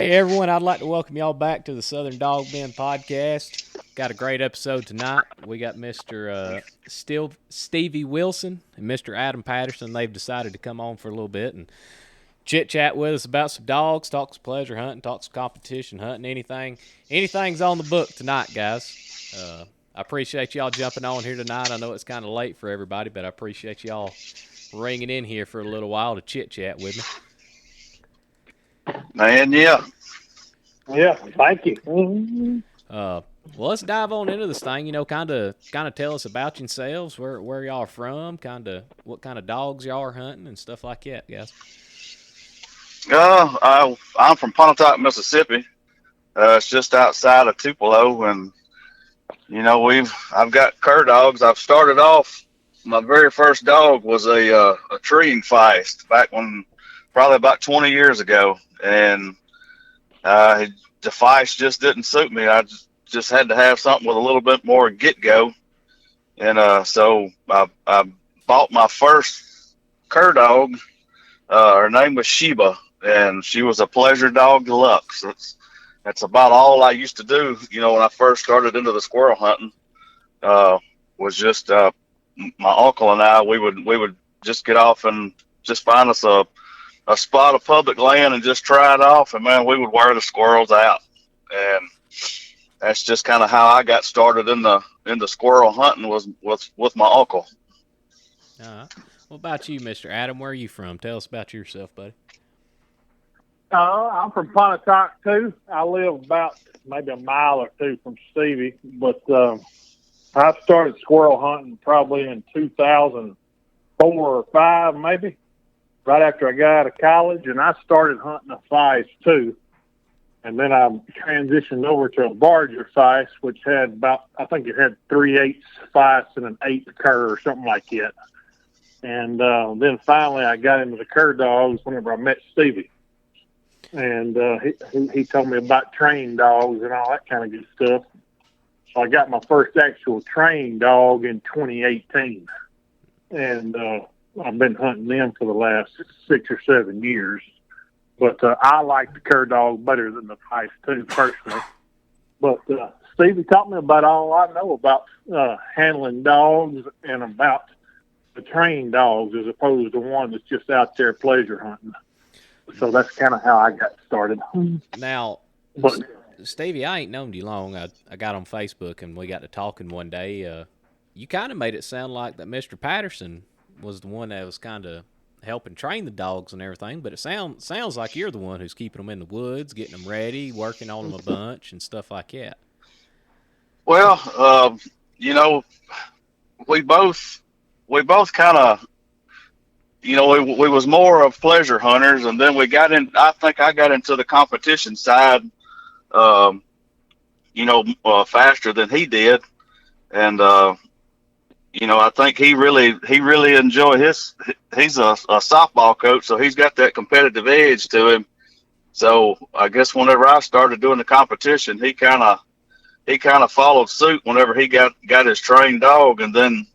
Hey everyone, I'd like to welcome y'all back to the Southern Dog Men podcast. Got a great episode tonight. We got Mr. Stevie Wilson and Mr. Adam Patterson. They've decided to come on for a little bit and chit chat with us about some dogs, talk some pleasure hunting, talk some competition hunting, anything's on the book tonight, guys. I appreciate y'all jumping on here tonight. I know it's kind of late for everybody, but I appreciate y'all ringing in here for a little while to chit chat with me. Man, yeah. Yeah, thank you. Well, let's dive on into this thing. Kind of tell us about yourselves, where y'all are from, what kind of dogs y'all are hunting, and stuff like that, guys. I'm from Pontotoc, Mississippi. It's just outside of Tupelo, and I've got cur dogs. I've started off. My very first dog was a treeing feist back when, probably about 20 years ago, and the feist just didn't suit me. I just had to have something with a little bit more get go, and so I bought my first cur dog. Her name was Sheba, and she was a pleasure dog deluxe. That's about all I used to do. When I first started into the squirrel hunting, was just my uncle and I. We would just get off and just find us a spot of public land and just try it off. And man, we would wear the squirrels out, and that's just kind of how I got started in the squirrel hunting, was with my uncle. What about you, Mr. Adam? Where are you from? Tell us about yourself, buddy. I'm from Pontotoc too. I live about maybe a mile or two from Stevie, but I started squirrel hunting probably in 2004 or 5, maybe right after I got out of college, and I started hunting a feist too. And then I transitioned over to a larger feist, which had I think it had 3/8 feist and an 8 cur or something like that. And then finally I got into the cur dogs whenever I met Stevie. And he told me about trained dogs and all that kind of good stuff. So I got my first actual trained dog in 2018. And I've been hunting them for the last 6 or 7 years. But I like the cur dog better than the feist too, personally. But Stevie taught me about all I know about handling dogs and about the trained dogs as opposed to one that's just out there pleasure hunting. So that's kind of how I got started. Now, Stevie, I ain't known you long. I got on Facebook and we got to talking one day. You kind of made it sound like that Mr. Patterson was the one that was kind of helping train the dogs and everything, but it sounds like you're the one who's keeping them in the woods, getting them ready, working on them a bunch and stuff like that. Well, we both kind of, we was more of pleasure hunters, and then I think I got into the competition side, faster than he did. And, I think he really enjoyed he's a softball coach, so he's got that competitive edge to him. So I guess whenever I started doing the competition, he kind of followed suit whenever he got his trained dog. And then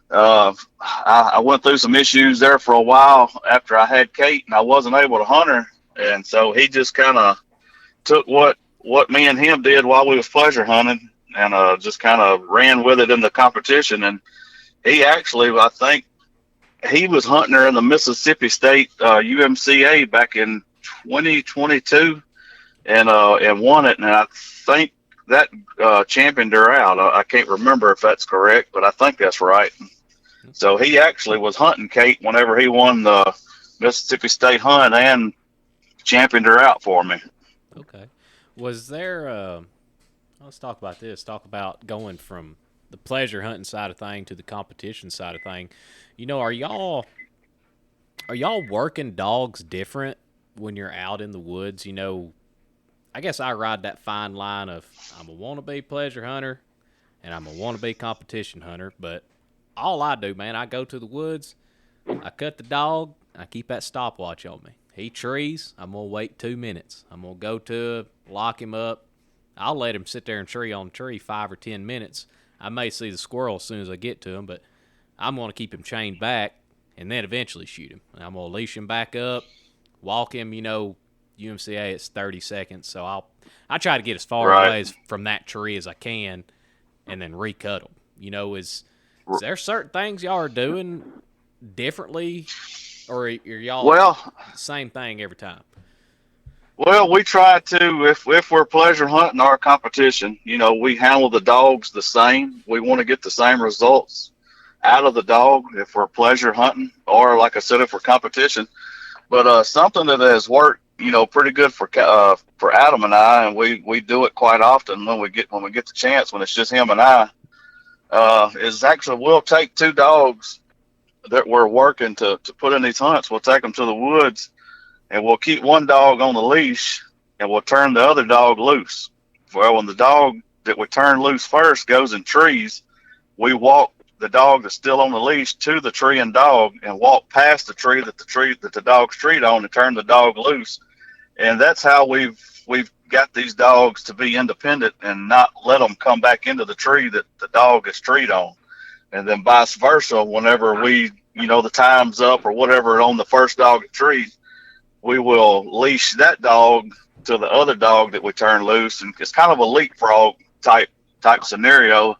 I went through some issues there for a while after I had Kate, and I wasn't able to hunt her. And so he just kind of took what me and him did while we was pleasure hunting, and just kind of ran with it in the competition. And he actually, I think, he was hunting her in the Mississippi State UMCA back in 2022, and won it. And I think that championed her out. I can't remember if that's correct, but I think that's right. So he actually was hunting Kate whenever he won the Mississippi State hunt and championed her out for me. Okay. Was there, let's talk about this. Talk about going from the pleasure hunting side of thing to the competition side of thing. Are y'all working dogs different when you're out in the woods? I guess I ride that fine line of I'm a wannabe pleasure hunter and I'm a wannabe competition hunter, but all I do, man, I go to the woods, I cut the dog, I keep that stopwatch on me. He trees, I'm going to wait 2 minutes. I'm going to go to lock him up. I'll let him sit there and tree on tree 5 or 10 minutes. I may see the squirrel as soon as I get to him, but I'm going to keep him chained back and then eventually shoot him. And I'm going to leash him back up, walk him, UMCA it's 30 seconds, so I try to get as far Right. away from that tree as I can, and then recut them. Is there certain things y'all are doing differently, or are y'all Well, same thing every time? Well, we try to, if we're pleasure hunting our competition, we handle the dogs the same. We want to get the same results out of the dog if we're pleasure hunting, or like I said, if we're competition. But something that has worked, pretty good for Adam and I, and we do it quite often when we get the chance, when it's just him and I, is actually we'll take two dogs that we're working to put in these hunts. We'll take them to the woods, and we'll keep one dog on the leash, and we'll turn the other dog loose. Well, when the dog that we turn loose first goes in trees, we walk the dog that's still on the leash to the tree and dog, and walk past the tree that the dog's treed on, and turn the dog loose. And that's how we've got these dogs to be independent and not let them come back into the tree that the dog is treed on. And then vice versa, whenever the time's up or whatever on the first dog at tree, we will leash that dog to the other dog that we turn loose, and it's kind of a leapfrog type scenario.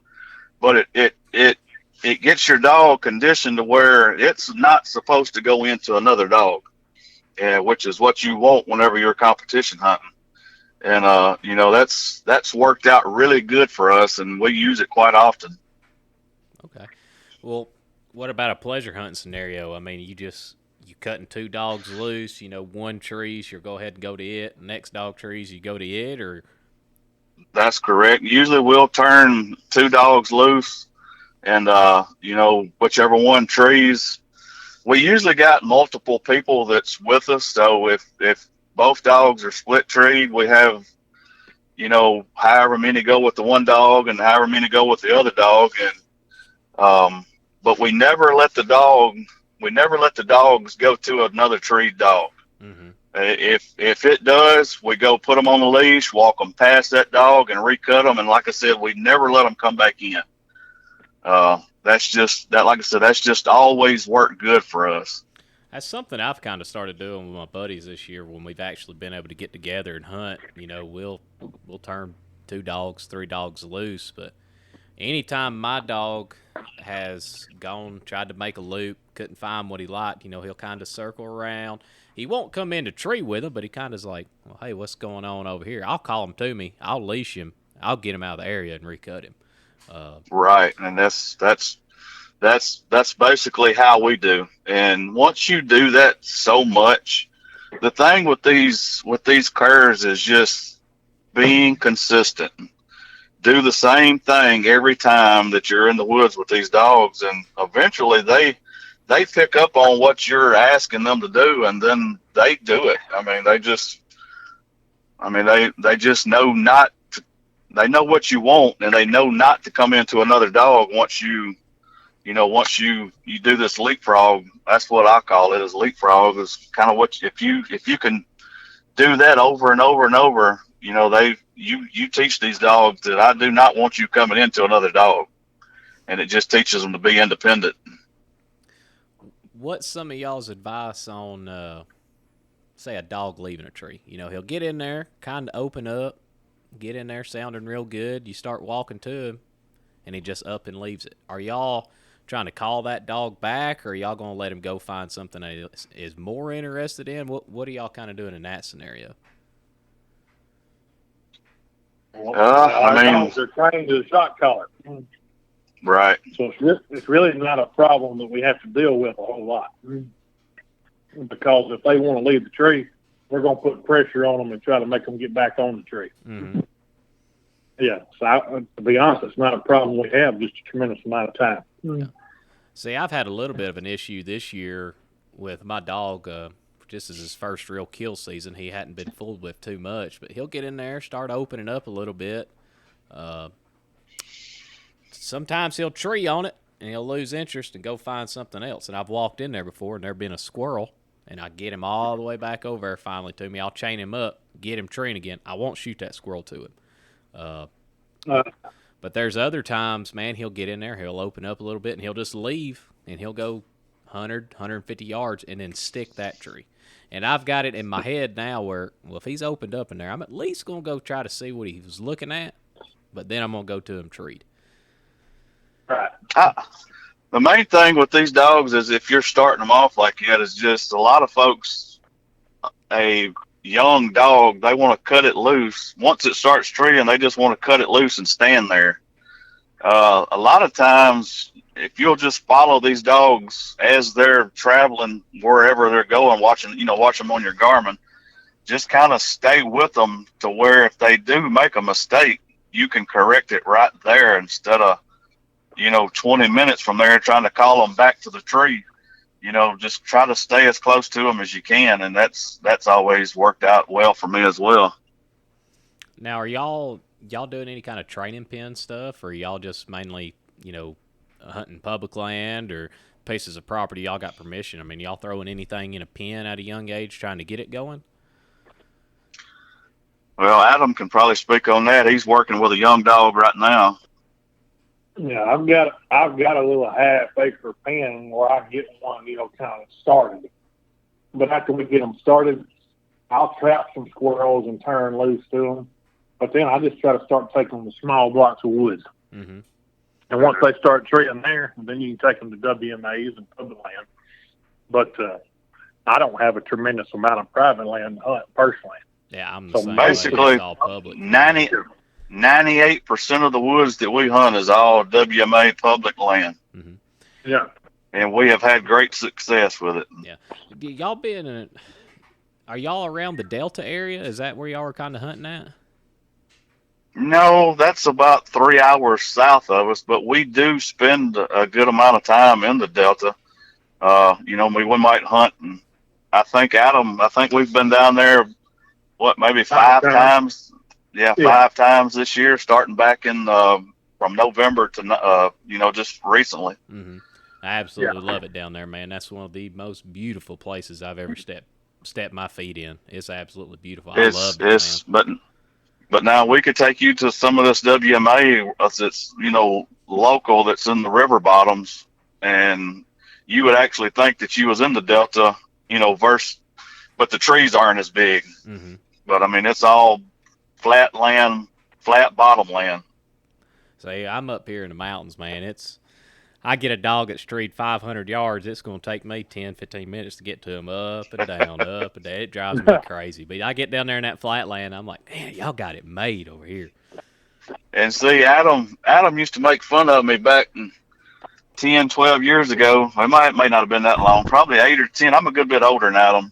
But it gets your dog conditioned to where it's not supposed to go into another dog, which is what you want whenever you're competition hunting. And that's worked out really good for us, and we use it quite often. Okay. Well, what about a pleasure hunting scenario? I mean, you cutting two dogs loose, one trees, you'll go ahead and go to it. Next dog trees, you go to it, or? That's correct. Usually we'll turn two dogs loose, and, whichever one trees. We usually got multiple people that's with us. So if both dogs are split treed, we have, however many go with the one dog and however many go with the other dog. And, but we never let the dogs go to another treed dog. Mm-hmm. If it does, we go put them on the leash, walk them past that dog, and recut them. And like I said, we never let them come back in. That's just always worked good for us. That's something I've kind of started doing with my buddies this year when we've actually been able to get together and hunt. We'll turn two dogs, three dogs loose, but anytime my dog has tried to make a loop, couldn't find what he liked, he'll kind of circle around. He won't come in the tree with him, but he kind of is like, well, hey, what's going on over here? I'll call him to me. I'll leash him. I'll get him out of the area and recut him. Right, and that's basically how we do. And once you do that so much, the thing with these curs is just being consistent. Do the same thing every time that you're in the woods with these dogs, and eventually they pick up on what you're asking them to do, and then they do it. I mean, they just know not to, they know what you want, and they know not to come into another dog once you do this leapfrog. That's what I call it, is leapfrog. Is kind of what, if you can do that over and over and over, you teach these dogs that I do not want you coming into another dog, and it just teaches them to be independent. What's some of y'all's advice on, say, a dog leaving a tree? He'll get in there, kind of open up, get in there sounding real good. You start walking to him, and he just up and leaves it. Are y'all trying to call that dog back, or are y'all going to let him go find something that is more interested in? What are y'all kind of doing in that scenario? Our dogs are trained as a shot caller. Right. So it's really not a problem that we have to deal with a whole lot. Because if they want to leave the tree, we're going to put pressure on them and try to make them get back on the tree. Mm-hmm. Yeah. So to be honest, it's not a problem we have, just a tremendous amount of time. Yeah. See, I've had a little bit of an issue this year with my dog. Just as his first real kill season, he hadn't been fooled with too much, but he'll get in there, start opening up a little bit. Sometimes he'll tree on it, and he'll lose interest and go find something else. And I've walked in there before, and there been a squirrel, and I get him all the way back over there finally to me. I'll chain him up, get him treeing again. I won't shoot that squirrel to him. But there's other times, man, he'll get in there, he'll open up a little bit, and he'll just leave, and he'll go 100, 150 yards and then stick that tree. And I've got it in my head now where, well, if he's opened up in there, I'm at least going to go try to see what he was looking at, but then I'm going to go to him treat. Right. The main thing with these dogs is if you're starting them off like that is just a lot of folks, a young dog, they want to cut it loose. Once it starts treating, they just want to cut it loose and stand there. A lot of times, if you'll just follow these dogs as they're traveling wherever they're going, watch them on your Garmin, just kind of stay with them to where if they do make a mistake, you can correct it right there instead of, 20 minutes from there trying to call them back to the tree. Just try to stay as close to them as you can, and that's always worked out well for me as well. Now, are y'all doing any kind of training pen stuff, or y'all just mainly, hunting public land or pieces of property y'all got permission? I mean, y'all throwing anything in a pen at a young age trying to get it going? Well, Adam can probably speak on that. He's working with a young dog right now. Yeah, I've got a little half-acre pen where I get one, kind of started. But after we get them started, I'll trap some squirrels and turn loose to them. But then I just try to start taking the small blocks of wood. Mm-hmm. And once they start treating there, then you can take them to WMAs and public land. But I don't have a tremendous amount of private land to hunt personally. Yeah, I'm the So same. basically, it's all public. 98% of the woods that we hunt is all WMA public land. Mm-hmm. Yeah. And we have had great success with it. Yeah. Y'all are y'all around the Delta area? Is that where y'all are kind of hunting at? No, that's about 3 hours south of us, but we do spend a good amount of time in the Delta. We might hunt, and I think we've been down there, maybe five times? Yeah, 5 times this year, starting back in from November to just recently. Mm-hmm. I absolutely love it down there, man. That's one of the most beautiful places I've ever stepped my feet in. It's absolutely beautiful. I love it, man. But now we could take you to some of this WMA that's local, that's in the river bottoms, and you would actually think that you was in the Delta, but the trees aren't as big. Mm-hmm. But I mean, it's all flat land, flat bottom land. So I'm up here in the mountains, man. I get a dog that's treed 500 yards, it's going to take me 10, 15 minutes to get to him up and down, up and down. It drives me crazy. But I get down there in that flat land, I'm like, man, y'all got it made over here. And see, Adam used to make fun of me back 10, 12 years ago. It may not have been that long, probably 8 or 10. I'm a good bit older than Adam.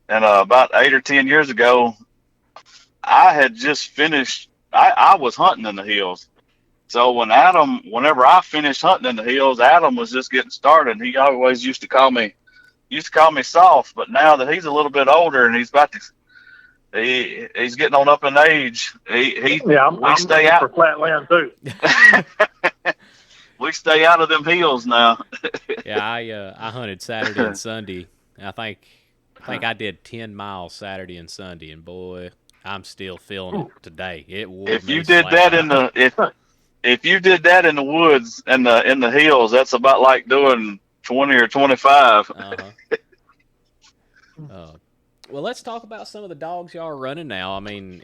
And about 8 or 10 years ago, I had just finished, I was hunting in the hills. So whenever I finished hunting in the hills, Adam was just getting started. He always used to call me soft, but now that he's a little bit older and he's getting on up in age, I'm stay out for flat land too. We stay out of them hills now. Yeah, I hunted Saturday and Sunday. I think I did 10 miles Saturday and Sunday, and boy, I'm still feeling it today. If you did that in the woods and in the hills, that's about like doing 20 or 25. Well, let's talk about some of the dogs y'all are running now. I mean,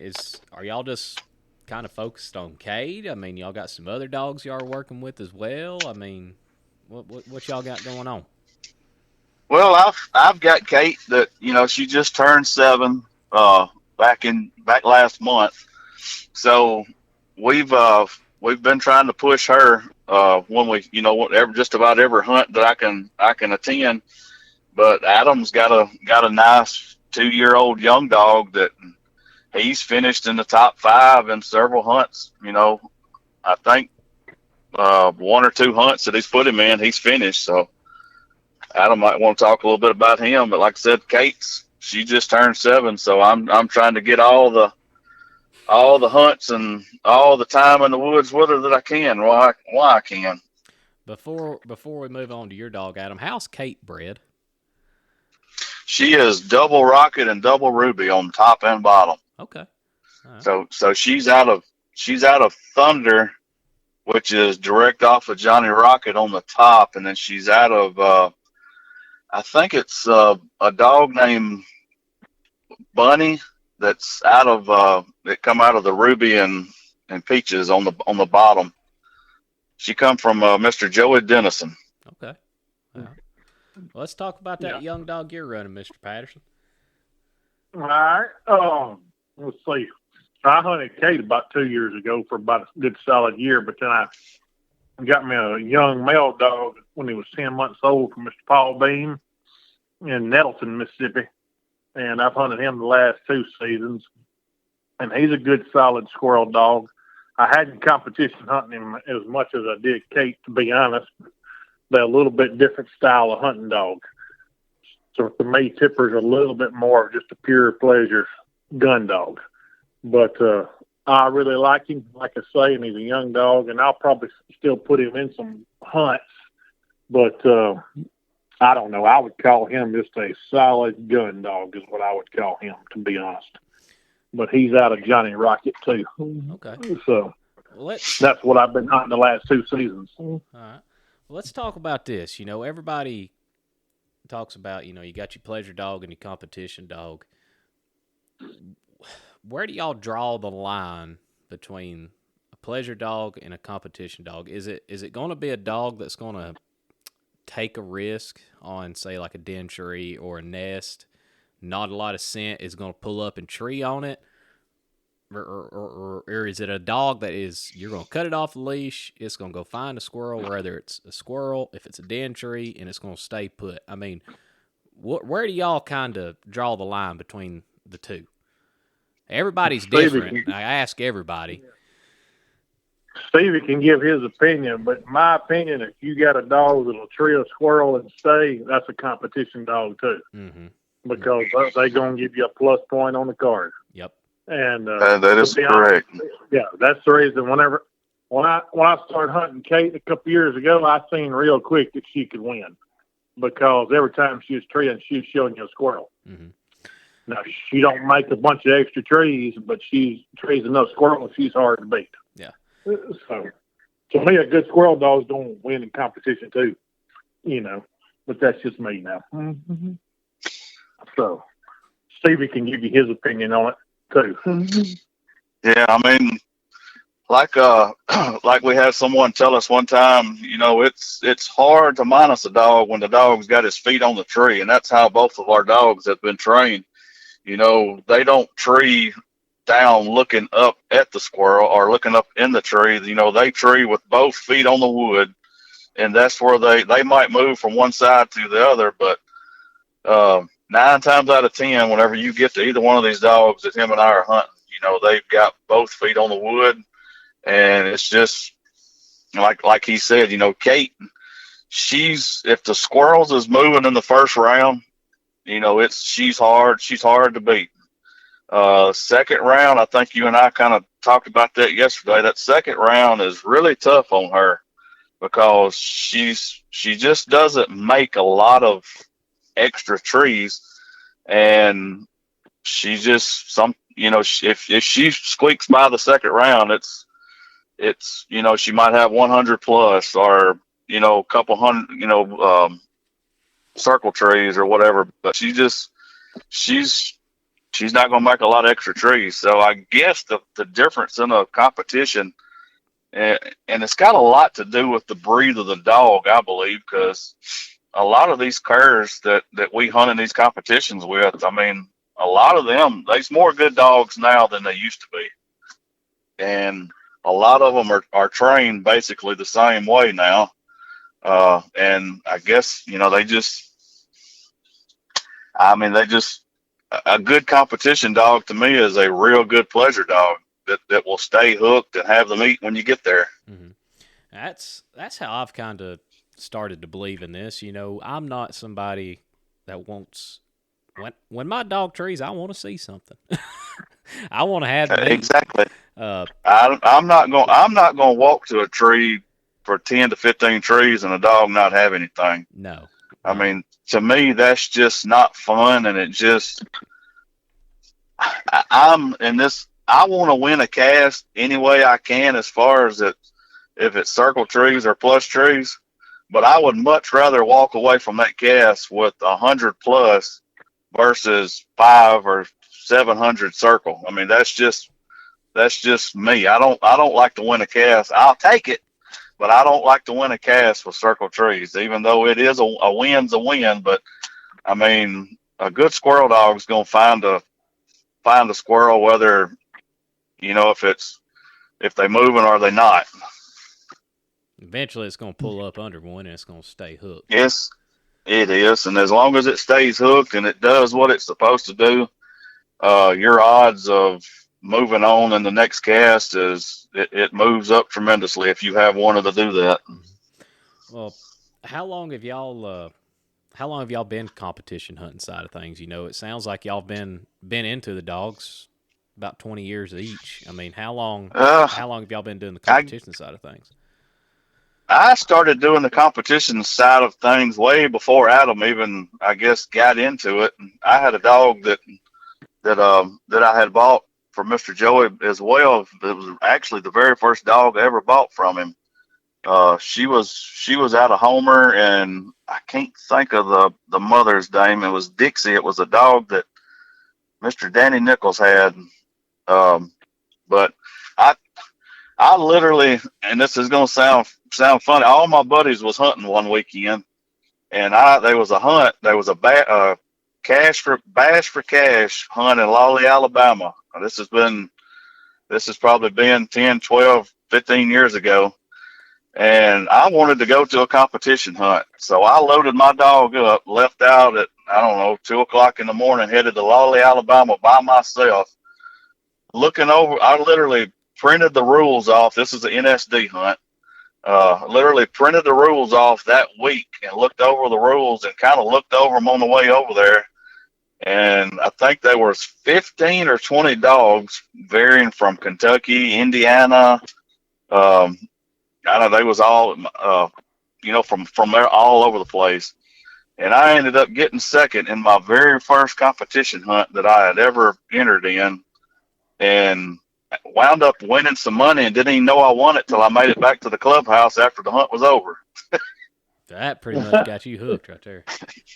are y'all just kind of focused on Cade? I mean, y'all got some other dogs y'all are working with as well. I mean, what y'all got going on? Well, I've got Kate that she just turned 7 back last month, so we've been trying to push her when we just about every hunt that I can attend. But Adam's got a nice 2-year-old young dog that he's finished in the top 5 in several hunts. I think 1 or 2 hunts that he's put him in, he's finished. So Adam might want to talk a little bit about him. But like I said, she just turned 7, so I'm trying to get all the hunts and all the time in the woods with her that I can while I can. Before we move on to your dog, Adam, how's Kate bred? She is double Rocket and double Ruby on top and bottom. Okay. All right. So she's out of Thunder, which is direct off of Johnny Rocket on the top, and then she's out of I think it's a dog named Bunny that's out of that come out of the Ruby and Peaches on the bottom. She come from Mr. Joey Dennison. Okay. Well, let's talk about that Yeah. young dog you're running, Mr. Patterson. All right. Let's see. I hunted Kate about 2 years ago for about a good solid year, but then I got me a young male dog when he was 10 months old from Mr. Paul Bean in Nettleton, Mississippi. And I've hunted him the last 2 seasons. And he's a good, solid squirrel dog. I hadn't competition hunting him as much as I did Kate, to be honest. They're a little bit different style of hunting dog. So for me, Tipper's a little bit more of just a pure pleasure gun dog. But I really like him, like I say, and he's a young dog, and I'll probably still put him in some hunts. But I don't know. I would call him just a solid gun dog is what I would call him, to be honest. But he's out of Johnny Rocket, too. Okay. So Well, that's what I've been hunting the last 2 seasons. all right. Well, let's talk about this. You know, everybody talks about, you know, you got your pleasure dog and your competition dog. Where do y'all draw the line between a pleasure dog and a competition dog? Is it going to be a dog that's going to take a risk on, say, like a den tree or a nest, not a lot of scent, is going to pull up and tree on it? Or is it a dog that is, you're going to cut it off the leash, it's going to go find a squirrel, whether it's a squirrel, if it's a den tree, and it's going to stay put? I mean, where do y'all kind of draw the line between the two? Everybody's different. I ask everybody. Stevie can give his opinion, but in my opinion, if you got a dog that'll tree a squirrel and stay, that's a competition dog too. Mm-hmm. Because they're going to give you a plus point on the card. Yep. And that is correct. Yeah, that's the reason. When I started hunting Kate a couple years ago, I seen real quick that she could win because every time she was treeing, she was showing you a squirrel. Mm-hmm. Now she don't make a bunch of extra trees, but she trees enough squirrels. She's hard to beat. Yeah. So to me, a good squirrel dog's going to win in competition too. You know, but that's just me now. Mm-hmm. So Stevie can give you his opinion on it too. Yeah, I mean, like like we had someone tell us one time, you know, it's hard to minus a dog when the dog's got his feet on the tree, and that's how both of our dogs have been trained. You know, they don't tree down looking up at the squirrel or looking up in the tree. You know, they tree with both feet on the wood, and that's where they might move from one side to the other, but 9 times out of 10, whenever you get to either one of these dogs that him and I are hunting, you know, they've got both feet on the wood, and it's just like he said, you know, Kate, if the squirrels is moving in the first round, you know, she's hard to beat. Second round, I think you and I kind of talked about that yesterday. That second round is really tough on her because she just doesn't make a lot of extra trees, and she just if she squeaks by the second round, it's you know, she might have 100 plus or, you know, a couple hundred, you know, circle trees or whatever, but she's not going to make a lot of extra trees. So I guess the difference in a competition, and it's got a lot to do with the breed of the dog, I believe, because a lot of these curs that we hunt in these competitions with, I mean, a lot of them, there's more good dogs now than they used to be. And a lot of them are trained basically the same way now. And I guess, you know, a good competition dog to me is a real good pleasure dog that will stay hooked and have the meat when you get there. Mm-hmm. That's how I've kind of started to believe in this. You know, I'm not somebody that wants when my dog trees, I want to see something. I want to have meat. Exactly. I'm not going to walk to a tree for 10 to 15 trees and a dog not have anything. No. I mean, to me, that's just not fun, and it just I'm in this. I want to win a cast any way I can, as far as if it's circle trees or plush trees. but I would much rather walk away from that cast with 100 plus versus 500 or 700 circle. I mean, that's just me. I don't like to win a cast. I'll take it, but I don't like to win a cast with circle trees, even though it is a win's a win. But I mean, a good squirrel dog is going to find a squirrel, whether, if they moving or they not. Eventually, it's going to pull up under one, and it's going to stay hooked. Yes, it is, and as long as it stays hooked and it does what it's supposed to do, your odds of moving on in the next cast it moves up tremendously if you have wanted to do that. Well, how long have y'all been competition hunting side of things? It sounds like y'all been into the dogs about 20 years each. I mean, how long have y'all been doing the competition side of things? I started doing the competition side of things way before Adam even, I guess, got into it. I had a dog that I had bought for Mr. Joey as well. It was actually the very first dog I ever bought from him. She was out of Homer, and I can't think of the mother's name. It was Dixie. It was a dog that Mr. Danny Nichols had. But I literally, and this is gonna sound funny, all my buddies was hunting one weekend, and there was a hunt. There was a bass for cash hunt in Lawley, Alabama. This has probably been 10, 12, 15 years ago. And I wanted to go to a competition hunt. So I loaded my dog up, left out at, 2:00 in the morning, headed to Lawley, Alabama by myself. Looking over, I literally printed the rules off. This is an NSD hunt. Literally printed the rules off that week and looked over the rules and kind of looked over them on the way over there. And I think there was 15 or 20 dogs varying from Kentucky, Indiana. I know they was all, from there all over the place. And I ended up getting second in my very first competition hunt that I had ever entered in, and wound up winning some money and didn't even know I won it till I made it back to the clubhouse after the hunt was over. That pretty much got you hooked right there.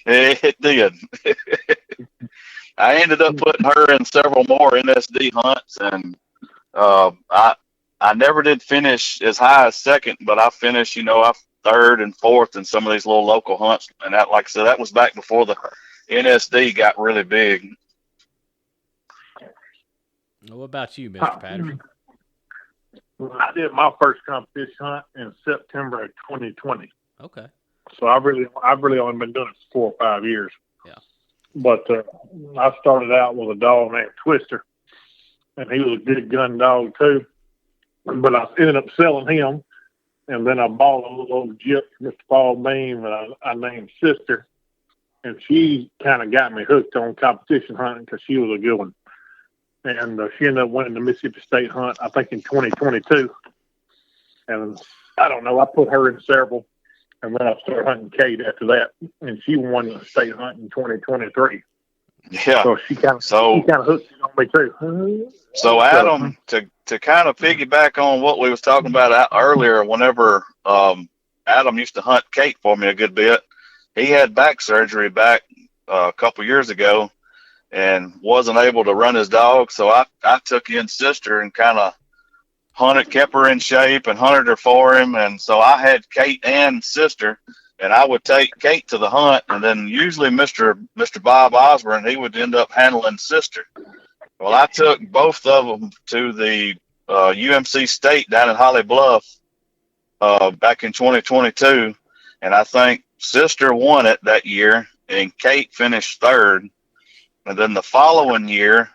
It did. I ended up putting her in several more NSD hunts, and I never did finish as high as second, but I finished, I third and fourth in some of these little local hunts. And that, like I said, that was back before the NSD got really big. What about you, Mr. Patterson? I did my first competition hunt in September of 2020. Okay. So I've really only been doing it for 4 or 5 years. Yeah. But I started out with a dog named Twister, and he was a good gun dog too. But I ended up selling him, and then I bought a little old gyp from Mr. Paul Beam, and I named Sister, and she kind of got me hooked on competition hunting because she was a good one. And she ended up winning the Mississippi State hunt, I think, in 2022. And I don't know, I put her in several, and then I started hunting Kate after that, and she won the state hunt in 2023. Yeah. So she kind of hooked on me too. So Adam, to kind of piggyback on what we was talking about earlier, whenever Adam used to hunt Kate for me a good bit, he had back surgery back a couple years ago and wasn't able to run his dog. So I took in Sister and kind of kept her in shape and hunted her for him. And so I had Kate and Sister, and I would take Kate to the hunt, and then usually Mr. Bob Osborne, he would end up handling Sister. Well, I took both of them to the UMC State down in Holly Bluff back in 2022, and I think Sister won it that year, and Kate finished third. And then the following year,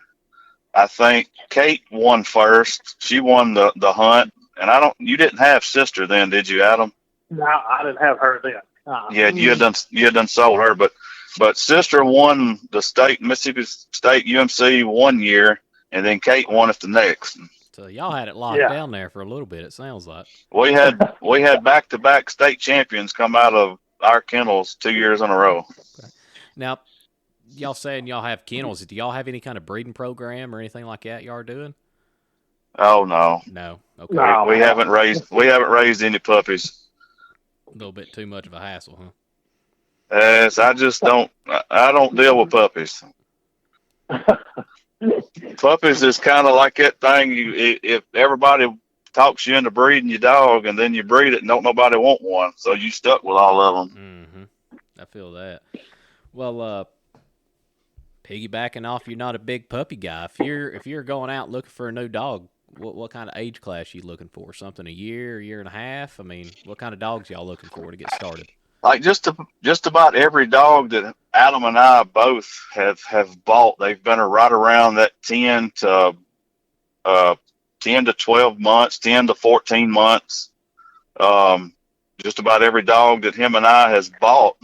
I think Kate won first. She won the hunt, and you didn't have Sister then, did you, Adam? No, I didn't have her then. Yeah, you had done sold her, but Sister won the Mississippi State UMC 1 year, and then Kate won it the next. So y'all had it locked down there for a little bit, it sounds like. We had back-to-back state champions come out of our kennels 2 years in a row. Okay. Now, y'all saying y'all have kennels. Do y'all have any kind of breeding program or anything like that y'all are doing? Oh no. No. Okay. No. We haven't raised any puppies. A little bit too much of a hassle, huh? As I just don't, I don't deal with puppies. Puppies is kind of like that thing. If everybody talks you into breeding your dog, and then you breed it, and don't nobody want one, so you stuck with all of them. Mm-hmm. I feel that. Well, piggybacking off, you're not a big puppy guy. If you're going out looking for a new dog, what kind of age class you looking for? Something a year and a half? I mean, what kind of dogs y'all looking for to get started? Like just about every dog that Adam and I both have bought, they've been right around that 10 to 12 months, 10 to 14 months. Just about every dog that him and I has bought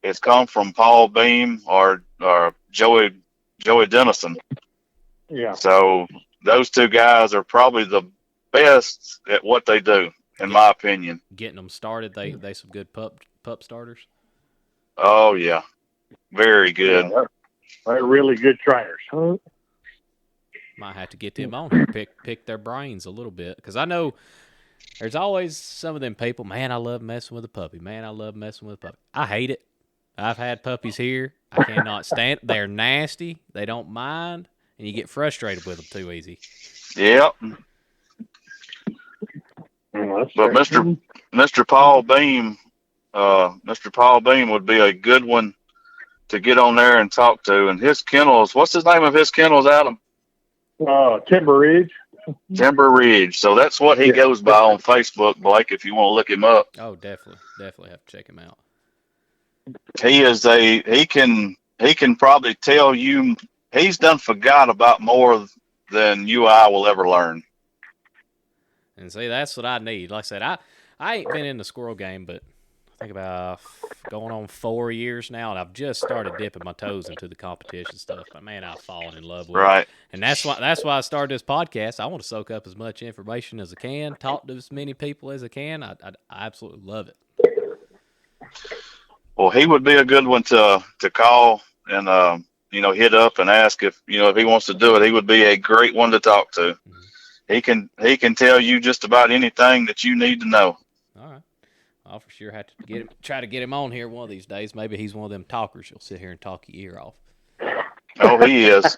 has come from Paul Beam or Joey Dennison. Yeah. So those two guys are probably the best at what they do, in my opinion. Getting them started, they some good pup starters. Oh yeah, very good. Yeah, they're really good trainers. Huh? Might have to get them on here, pick their brains a little bit, because I know there's always some of them people. Man, I love messing with a puppy. Man, I love messing with a puppy. I hate it. I've had puppies here. I cannot stand it. They're nasty. They don't mind, and you get frustrated with them too easy. Yep. But Mr. Paul Beam, Mr. Paul Beam would be a good one to get on there and talk to. And his kennels, what's the name of his kennels, Adam? Timber Ridge. Timber Ridge. So that's what he goes by on Facebook, Blake, if you want to look him up. Oh, definitely have to check him out. He can probably tell you he's done forgot about more than you or I will ever learn. And see, that's what I need. Like I said, I ain't been in the squirrel game, but I think about going on 4 years now, and I've just started dipping my toes into the competition stuff. But man, I've fallen in love with it. And that's why I started this podcast. I want to soak up as much information as I can, talk to as many people as I can. I absolutely love it. Well, he would be a good one to call and hit up and ask if he wants to do it. He would be a great one to talk to. Mm-hmm. He can tell you just about anything that you need to know. All right. I'll for sure have to try to get him on here one of these days. Maybe he's one of them talkers. He'll sit here and talk your ear off. Oh, he is.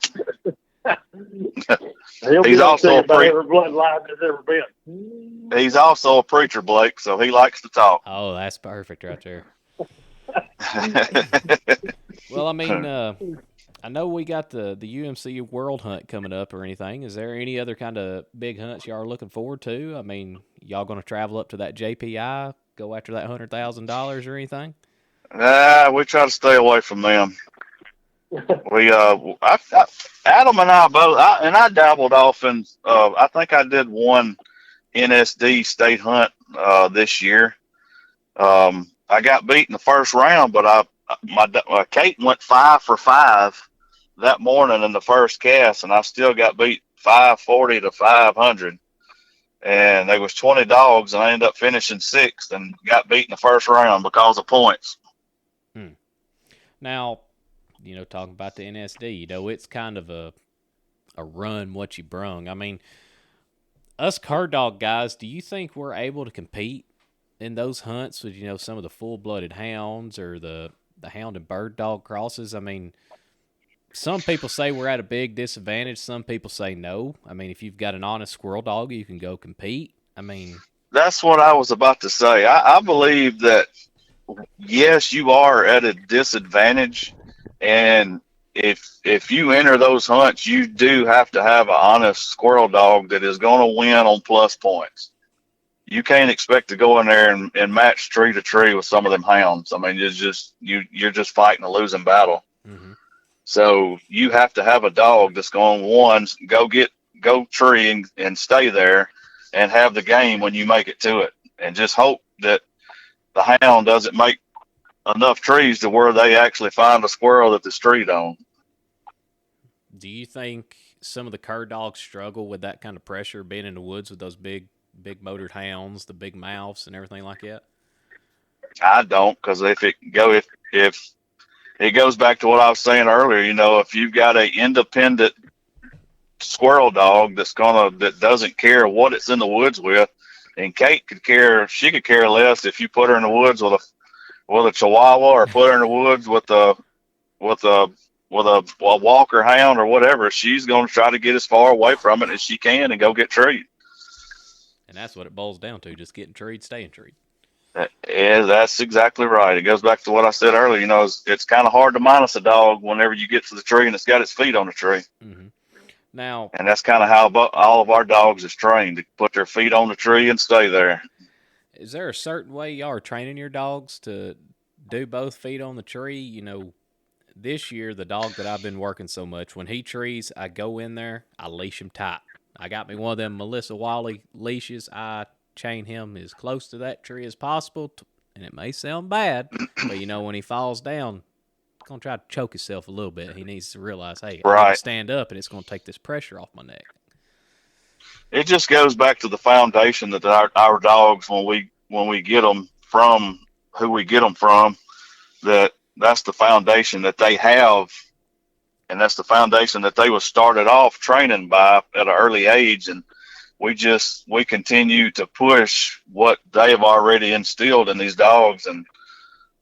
He's also about every bloodline there's ever been. He's also a preacher, Blake, so he likes to talk. Oh, that's perfect right there. Well, I mean, I know we got the UMC World Hunt coming up or anything. Is there any other kind of big hunts y'all are looking forward to? I mean, y'all going to travel up to that JPI, go after that $100,000 or anything? We try to stay away from them. Adam and I both, I dabbled off in, I think I did one NSD state hunt this year. I got beat in the first round, but my Kate went 5 for 5 that morning in the first cast, and I still got beat 540 to 500. And there was 20 dogs, and I ended up finishing 6th and got beat in the first round because of points. Now, talking about the NSD, it's kind of a run what you brung. I mean, us card dog guys, do you think we're able to compete in those hunts with, some of the full-blooded hounds or the hound and bird dog crosses? I mean, some people say we're at a big disadvantage. Some people say no. I mean, if you've got an honest squirrel dog, you can go compete. I mean, that's what I was about to say. I believe that, yes, you are at a disadvantage, and if you enter those hunts, you do have to have an honest squirrel dog that is going to win on plus points. You can't expect to go in there and match tree to tree with some of them hounds. I mean, you're just fighting a losing battle. Mm-hmm. So you have to have a dog that's going to go tree and stay there and have the game when you make it to it, and just hope that the hound doesn't make enough trees to where they actually find a squirrel that there's treed on. Do you think some of the cur dogs struggle with that kind of pressure, being in the woods with those big motored hounds, the big mouths and everything like that? I don't, because if it goes back to what I was saying earlier, if you've got an independent squirrel dog that doesn't care what it's in the woods with, And Kate she could care less if you put her in the woods with a Chihuahua, or put her in the woods with with a a Walker Hound or whatever. She's going to try to get as far away from it as she can and go get treed. And that's what it boils down to, just getting treed, staying treed. Yeah, that's exactly right. It goes back to what I said earlier. You know, it's kind of hard to minus a dog whenever you get to the tree and it's got its feet on the tree. Mm-hmm. Now, and that's kind of how all of our dogs is trained, to put their feet on the tree and stay there. Is there a certain way y'all are training your dogs to do both feet on the tree? You know, this year, the dog that I've been working so much, when he trees, I go in there, I leash him tight. I got me one of them Melissa Wiley leashes. I chain him as close to that tree as possible. And it may sound bad, but, you know, when he falls down, he's going to try to choke himself a little bit. He needs to realize, hey, I need to stand up, and it's going to take this pressure off my neck. It just goes back to the foundation that our dogs, when we get them from who we get them from, that's the foundation that they have, and that's the foundation that they was started off training by at an early age. And we continue to push what they have already instilled in these dogs. And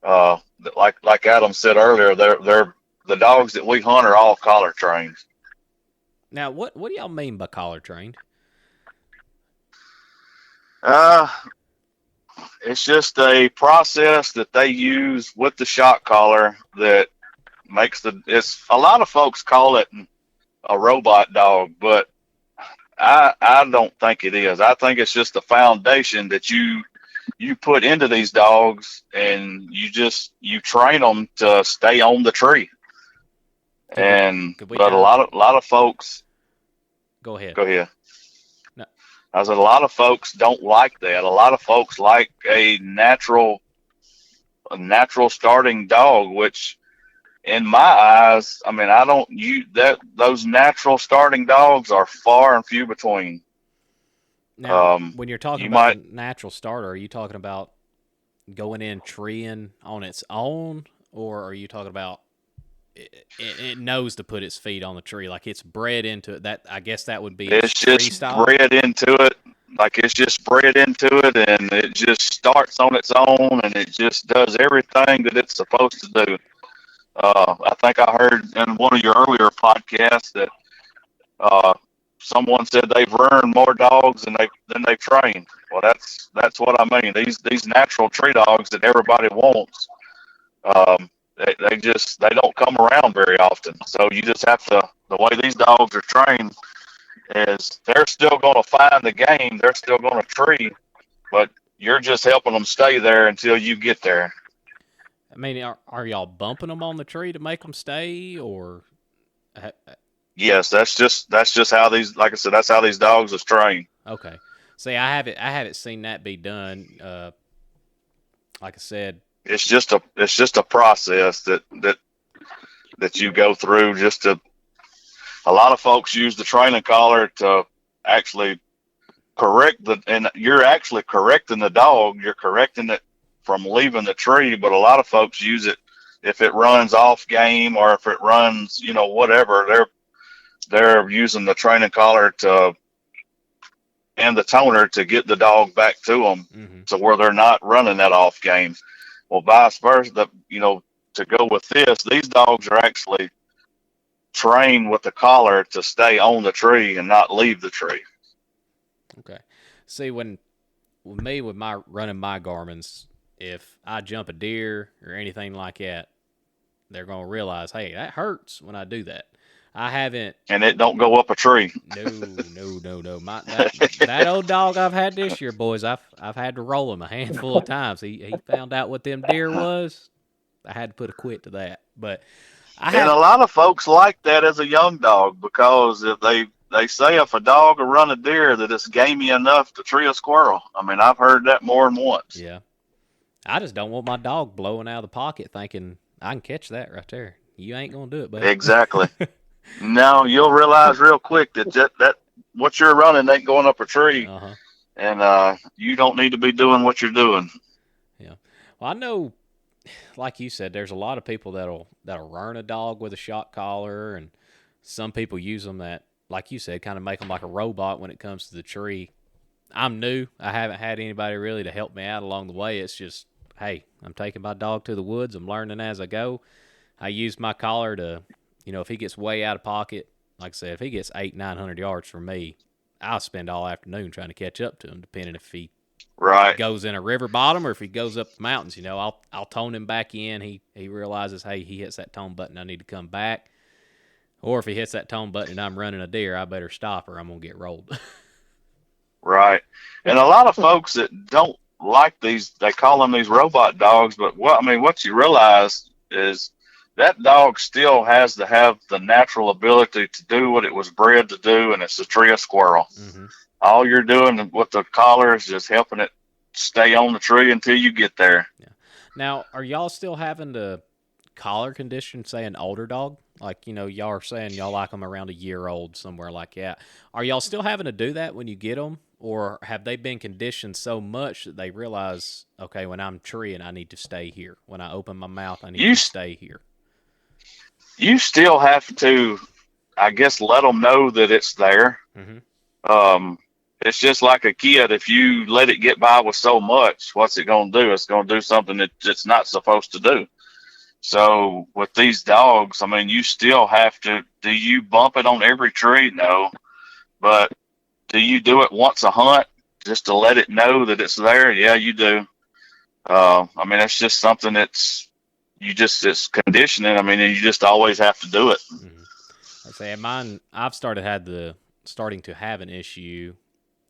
like Adam said earlier, they're the dogs that we hunt are all collar trained. Now, what do y'all mean by collar trained? It's just a process that they use with the shock collar that makes it's a lot of folks call it a robot dog, but I don't think it is. I think it's just the foundation that you put into these dogs, and you train them to stay on the tree. But a lot of folks. Go ahead. No. I said a lot of folks don't like that. A lot of folks like a natural starting dog, which in my eyes, I mean, those natural starting dogs are far and few between. Now, when you're talking about a natural starter, are you talking about going in treeing on its own, or are you talking about it knows to put its feet on the tree, like it's bred into it? That, I guess that would be it's just bred into it. Like it's just bred into it, and it just starts on its own, and it just does everything that it's supposed to do. I think I heard in one of your earlier podcasts that someone said they've learned more dogs than they've trained. Well, that's what I mean. These natural tree dogs that everybody wants, they don't come around very often. So you just have to. The way these dogs are trained is they're still going to find the game. They're still going to tree, but you're just helping them stay there until you get there. I mean, are y'all bumping them on the tree to make them stay, or? Yes, that's just how these, like I said, that's how these dogs is trained. Okay. See, I haven't seen that be done. Like I said, it's just a process that you go through. A lot of folks use the training collar to actually correct and you're actually correcting the dog. You're correcting it from leaving the tree, but a lot of folks use it if it runs off game, or if it runs, whatever. They're using the training collar and the toner to get the dog back to them, to where they're not running that off game. Well, vice versa, to go with this, these dogs are actually trained with the collar to stay on the tree and not leave the tree. Okay. See, with my running my Garmins, if I jump a deer or anything like that, they're going to realize, hey, that hurts when I do that. I haven't. And it don't go up a tree. No. That old dog I've had this year, boys, I've had to roll him a handful of times. He found out what them deer was. I had to put a quit to that. But a lot of folks like that as a young dog, because if they say if a dog will run a deer, that it's gamey enough to tree a squirrel. I mean, I've heard that more than once. Yeah. I just don't want my dog blowing out of the pocket thinking, I can catch that right there. You ain't going to do it, buddy. Exactly. No, you'll realize real quick that what you're running ain't going up a tree, and you don't need to be doing what you're doing. Yeah. Well, I know, like you said, there's a lot of people that'll run a dog with a shock collar, and some people use them that, like you said, kind of make them like a robot when it comes to the tree. I'm new. I haven't had anybody really to help me out along the way. It's just, hey, I'm taking my dog to the woods. I'm learning as I go. I use my collar to, if he gets way out of pocket, like I said, if he gets 800-900 yards from me, I'll spend all afternoon trying to catch up to him, depending if he Right. goes in a river bottom or if he goes up the mountains. I'll tone him back in. He realizes, hey, he hits that tone button, I need to come back. Or if he hits that tone button and I'm running a deer, I better stop or I'm gonna get rolled. Right. And a lot of folks that don't like these, they call them these robot dogs, but what you realize is that dog still has to have the natural ability to do what it was bred to do, and it's to tree a squirrel. Mm-hmm. All you're doing with the collar is just helping it stay on the tree until you get there. Yeah. Now, are y'all still having to collar condition, say, an older dog? Like, y'all are saying y'all like them around a year old, somewhere like that. Are y'all still having to do that when you get them? Or have they been conditioned so much that they realize, okay, when I'm treeing, I need to stay here. When I open my mouth, I need to stay here. You still have to, I guess, let them know that it's there. Mm-hmm. It's just like a kid. If you let it get by with so much, what's it going to do? It's going to do something that it's not supposed to do. So with these dogs, you still have to, do you bump it on every tree? No. But do you do it once a hunt just to let it know that it's there? Yeah, you do. It's just something it's conditioning. You just always have to do it. Mm-hmm. I say mine. I've starting to have an issue,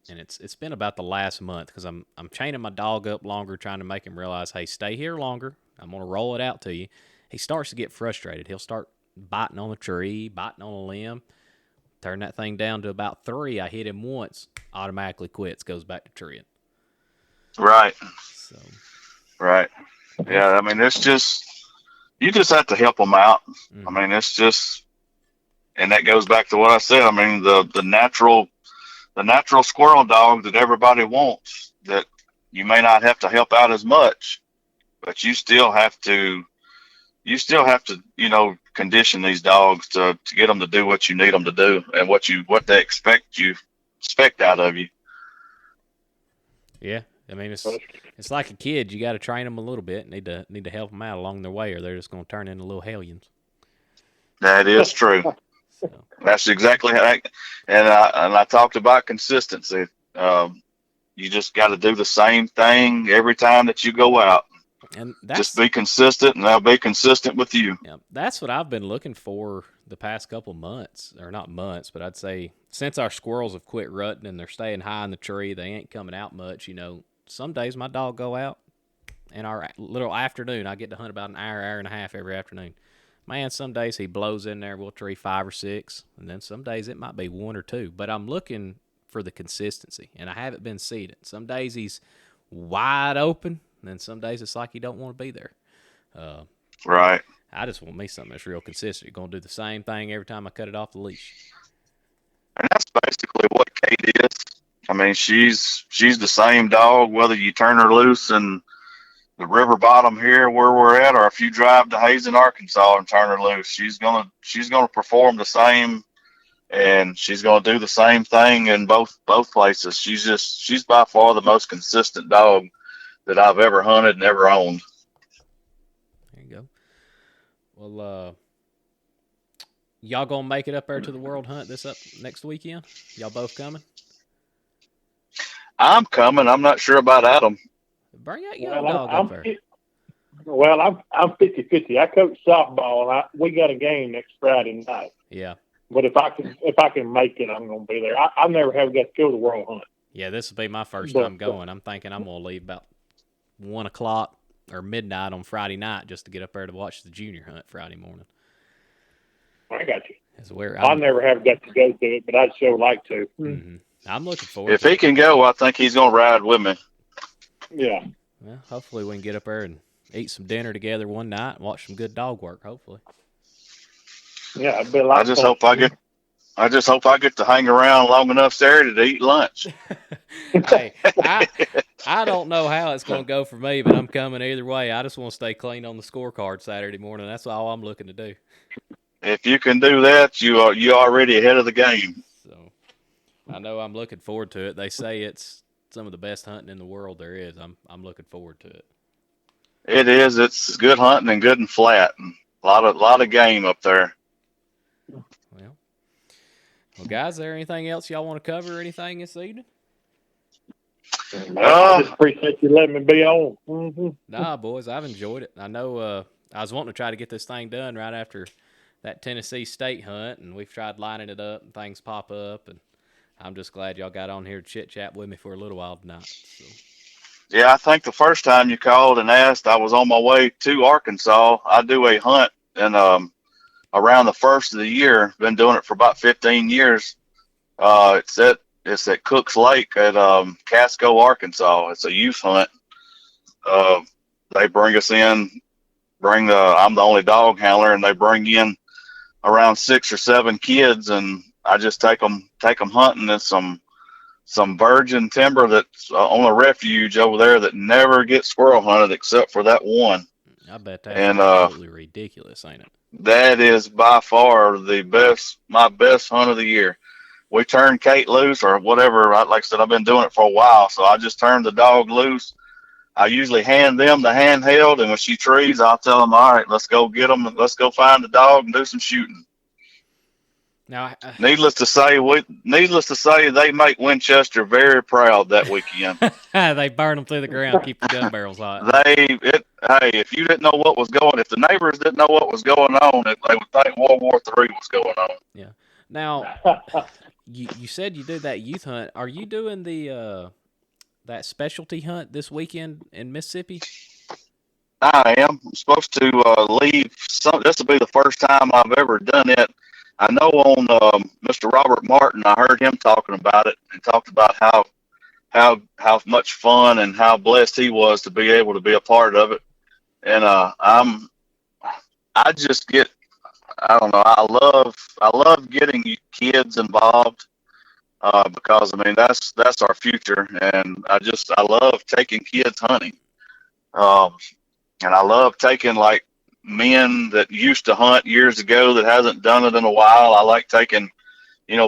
and it's been about the last month because I'm chaining my dog up longer, trying to make him realize, hey, stay here longer. I'm gonna roll it out to you. He starts to get frustrated. He'll start biting on the tree, biting on a limb. Turn that thing down to about 3. I hit him once, automatically quits, goes back to treeing. Right. So. Right. Yeah. It's just, you just have to help them out. Mm-hmm. It's just, and that goes back to what I said. The natural squirrel dog that everybody wants, that you may not have to help out as much, but you still have to, condition these dogs to get them to do what you need them to do and what they expect out of you. Yeah. It's like a kid. You got to train them a little bit. Need to help them out along their way, or they're just going to turn into little hellions. That is true. So. That's exactly how. And I talked about consistency. You just got to do the same thing every time that you go out. And just be consistent, and they'll be consistent with you. Yeah, that's what I've been looking for the past couple months, or not months, but I'd say since our squirrels have quit rutting and they're staying high in the tree, they ain't coming out much. Some days my dog go out, and our little afternoon, I get to hunt about an hour and a half every afternoon. Man, some days he blows in there, we'll tree 5 or 6, and then some days it might be 1 or 2. But I'm looking for the consistency, and I haven't been seeing it. Some days he's wide open, and then some days it's like he don't want to be there. Right. I just want me something that's real consistent. You're going to do the same thing every time I cut it off the leash. And that's basically what Kate is. She's the same dog, whether you turn her loose in the river bottom here where we're at, or if you drive to Hazen, Arkansas and turn her loose, she's gonna perform the same, and she's gonna do the same thing in both places. She's by far the most consistent dog that I've ever hunted and ever owned. There you go. Well, y'all gonna make it up there to the World Hunt next weekend? Y'all both coming? I'm coming. I'm not sure about Adam. Bring out your dog up there. Well, I'm 50-50. I coach softball, and we got a game next Friday night. Yeah. But if I can make it, I'm going to be there. I never have got to go to the World Hunt. Yeah, this will be my first time going. I'm thinking I'm going to leave about 1 o'clock or midnight on Friday night just to get up there to watch the junior hunt Friday morning. I got you. I never have got to go to it, but I'd sure like to. Mm-hmm. I'm looking forward to it. If he can go, I think he's going to ride with me. Yeah. Well, hopefully we can get up there and eat some dinner together one night and watch some good dog work, hopefully. Yeah, it'd be a lot I just hope I get to hang around long enough Saturday to eat lunch. Hey, I don't know how it's going to go for me, but I'm coming either way. I just want to stay clean on the scorecard Saturday morning. That's all I'm looking to do. If you can do that, you already ahead of the game. So I know I'm looking forward to it. They say it's some of the best hunting in the world there is. I'm looking forward to it. It is. It's good hunting and good and flat, and a lot of game up there. Well, guys, is there anything else y'all want to cover or anything this evening? I just appreciate you letting me be on. Mm-hmm. Nah, boys, I've enjoyed it. I know I was wanting to try to get this thing done right after that Tennessee State hunt, and we've tried lining it up, and things pop up, and I'm just glad y'all got on here to chit-chat with me for a little while tonight. So. Yeah, I think the first time you called and asked, I was on my way to Arkansas. I do a hunt and around the first of the year. Been doing it for about 15 years. It's at Cook's Lake at Casco, Arkansas. It's a youth hunt. They bring us in. I'm the only dog handler, and they bring in around 6 or 7 kids, and I just take them hunting in some virgin timber that's on a refuge over there that never gets squirrel hunted except for that one. I bet that's absolutely ridiculous, ain't it? That is by far my best hunt of the year. We turn Kate loose or whatever. Like I said, I've been doing it for a while, so I just turned the dog loose. I usually hand them the handheld, and when she trees, I'll tell them, all right, let's go get them. Let's go find the dog and do some shooting. Now, needless to say, they make Winchester very proud that weekend. They burn them through the ground, keep the gun barrels hot. Hey, if you didn't know what was if the neighbors didn't know what was going on, they would think World War III was going on. Yeah. Now, you said you do that youth hunt. Are you doing the that specialty hunt this weekend in Mississippi? I am. I'm supposed to leave. This will be the first time I've ever done it. I know on Mr. Robert Martin, I heard him talking about it and talked about how much fun and how blessed he was to be able to be a part of it. And I don't know. I love getting kids involved because I mean that's our future, and I love taking kids hunting, and I love taking like men that used to hunt years ago that hasn't done it in a while. I like taking,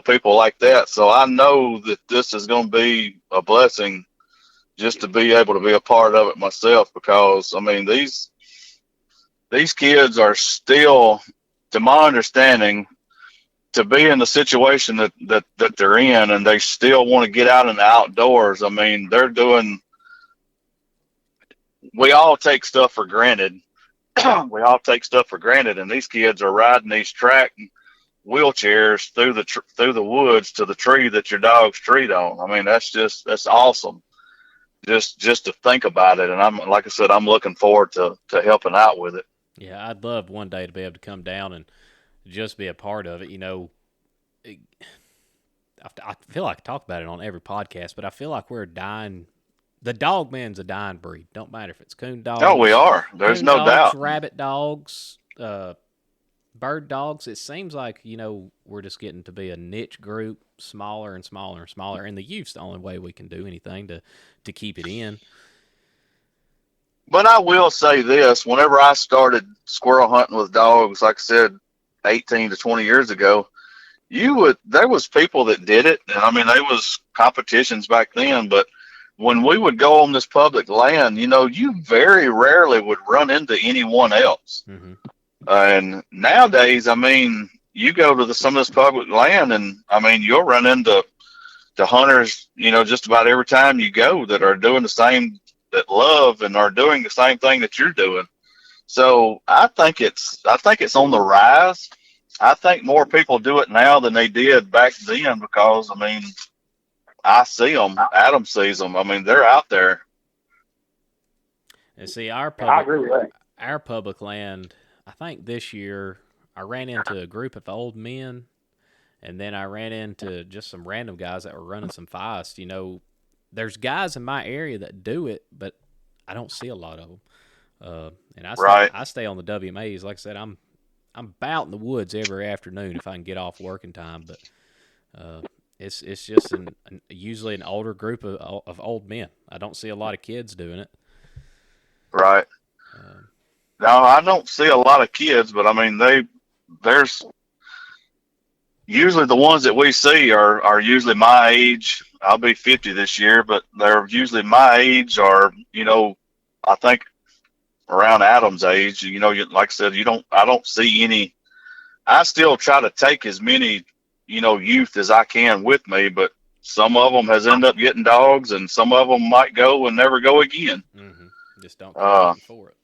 people like that. So I know that this is going to be a blessing just to be able to be a part of it myself, because I mean, these kids are still, to my understanding, to be in the situation that they're in, and they still want to get out in the outdoors. I mean, we all take stuff for granted. We all take stuff for granted, and these kids are riding these track wheelchairs through the woods to the tree that your dog's treed on. I mean, that's awesome. Just to think about it, and like I said, I'm looking forward to helping out with it. Yeah, I'd love one day to be able to come down and just be a part of it. I feel like I talk about it on every podcast, but I feel like we're dying. The dog man's a dying breed. Don't matter if it's coon dogs. Oh, we are. There's no doubt. Rabbit dogs, bird dogs. It seems like, we're just getting to be a niche group, smaller and smaller and smaller. And the youth's the only way we can do anything to keep it in. But I will say this. Whenever I started squirrel hunting with dogs, like I said, 18 to 20 years ago, there was people that did it. And I mean, there was competitions back then, but when we would go on this public land, you very rarely would run into anyone else. Mm-hmm. And nowadays, I mean, you go to some of this public land, and I mean, you'll run into hunters, just about every time you go, that are doing the same, that love and are doing the same thing that you're doing. So I think it's on the rise. I think more people do it now than they did back then, because I mean, I see them. Adam sees them. I mean, they're out there. And see, I agree with that. Our public land, I think this year I ran into a group of old men, and then I ran into just some random guys that were running some feist. There's guys in my area that do it, but I don't see a lot of them. And I stay on the WMAs. Like I said, I'm out in the woods every afternoon if I can get off working time, but it's just usually an older group of old men. I don't see a lot of kids doing it. Right. No, I don't see a lot of kids, but I mean, usually the ones that we see are usually my age. I'll be 50 this year, but they're usually my age, or I think around Adam's age. Like I said, I don't see any. I still try to take as many youth as I can with me, but some of them has ended up getting dogs, and some of them might go and never go again. Mm-hmm. Just don't keep Uh, hunting for it.